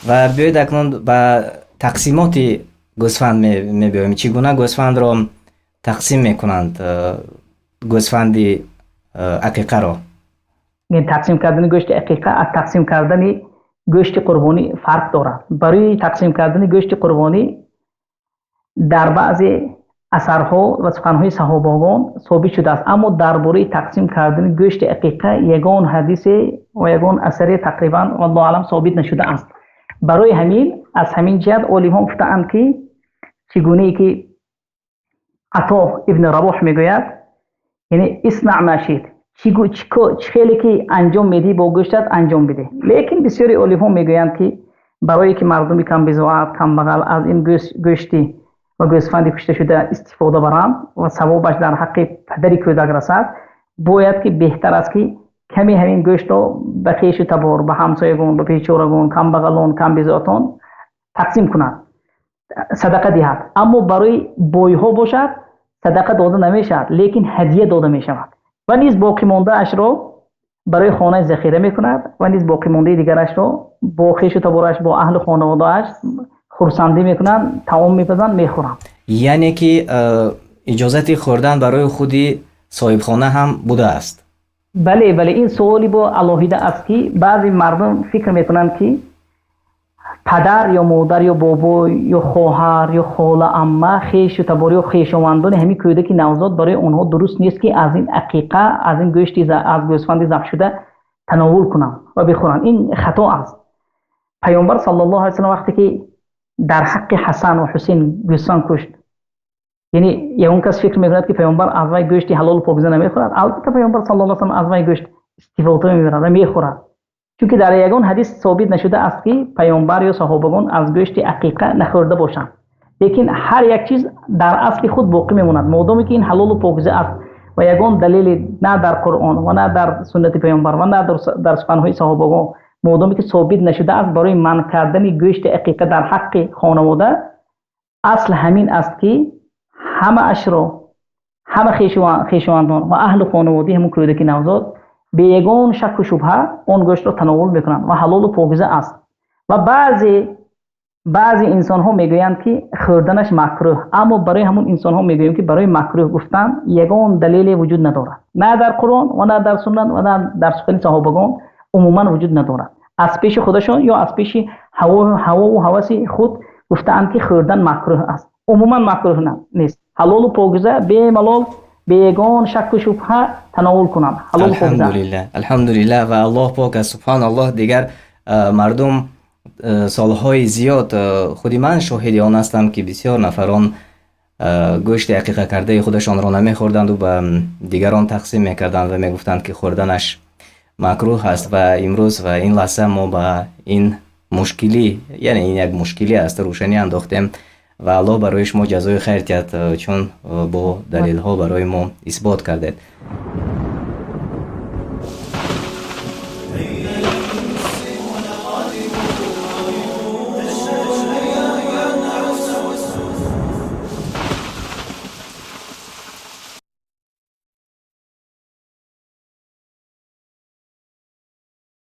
و بیایید اکنون به تقسیمات گوسفند می‌بینیم. چگونه گوسفند را تقسیم میکنند گوسفند عقیقه را؟ این تقسیم کردن گوشت عقیقه از تقسیم کردن گوشت قربانی فرق دارد. برای تقسیم کردن گوشت قربانی در بعضی اثرها و سخنهای صحابگان ثابت شده است، اما درباره تقسیم کردن گوشت عقیقه یگان حدیث و یگان اثر تقریبا والله اعلم ثابت نشده است. برای همین از همین جهت علما گفتند که چگونه ای که عطا ابن رباح میگوید، یعنی اصنع ما شئت، چه خیلی که انجام میدی با گوشتت انجام بده. لیکن بسیاری علما میگویند که برای که مردمی کم بزاعت کم بغل از این گوشتی و گوسفندی کشته شده استفاده برند و ثوابش در حق پدری کودک رسد، باید که بهتر است که کمی همین گوشت رو به خویش و تبار، به همسایگان، به پیچورگان، کم بغلان، کم بزاعتان تقسیم کنند، صدقه دهد. اما برای بویها باشد صدقه داده نمیشد، لیکن هدیه داده میشود و نیز باقی مانده اش را برای خانه ذخیره میکند و نیز باقی مانده دیگرش را با خویش و تبارش، با اهل خانواده اش خورسندی میکنند، طعام میپزند، میخورند. یعنی که اجازت خوردن برای خودی صاحب خانه هم بوده است؟ بله این سوالی با الهیده است که بعضی مردم فکر میکنند که پدر یا مادر یا بابا یا خواهر یا خاله عمه خویش و تباری و خویشاوندان همین کودک نوزاد برای اونها درست نیست که از این عقیقه، از این گوشت از گوسفند ذبح شده تناول کنند و بخورند. این خطا است. پیامبر صلی الله علیه و سلم وقتی که در حق حسن و حسین گوسفند کشت، یعنی یگان کس فکر میکند که پیامبر از وی گوشت حلال و پاکیزه نمیخورد. البته پیامبر صلی الله علیه و سلم از وی گوشت استفاده میبرد و میخورد، چون در یگان حدیث ثابت نشده است که پیامبر یا صحابگان از گوشت عقیقه نخورده باشند. لیکن هر یک چیز در اصل خود باقی میماند مادامی که این حلال و پاکیزه است و یگان دلیل نه در قرآن و نه در سنت پیامبر و نه در سخنهای صحابگان مادامی که ثابت نشده است برای منع کردن گوشت عقیقه در حق خانواده، اصل همین است که همه اشرا، همه خویشاوندان و اهل خانواده همون کودک نوزاد به یگان شک و شبهه اون گوشت را تناول میکنند و حلال و پاکیزه است. و بعضی انسان ها میگویند که خوردنش مکروه، اما برای همون انسان ها میگوییم که برای مکروه گفتن یگان دلیل وجود ندارد، نه در قرآن و نه در سنت و نه در سخن صحابگان عموما وجود ندارد. از پیش خودشون یا از پیش هوا و هوس خود گفتند که خوردن مکروه است. عموما مکروه نیست، حلال و پاکیزه به ملال به یگان شک و شبهه تناول کنند. الحمدلله و الله پاک است. سبحان الله. دیگر مردم سالهای زیاد، خودی من شاهد آن هستم که بسیار نفران گوشت عقیقه کرده خودشان را نمیخوردند و به دیگران تقسیم میکردند و میگفتند که خوردنش مکروه است. و امروز و این لحظه ما به این مشکلی، یعنی این یک مشکلی است، روشنی انداختیم و الله برای شما جزای خیر دهد، چون با دلیل ها برای ما اثبات کردید.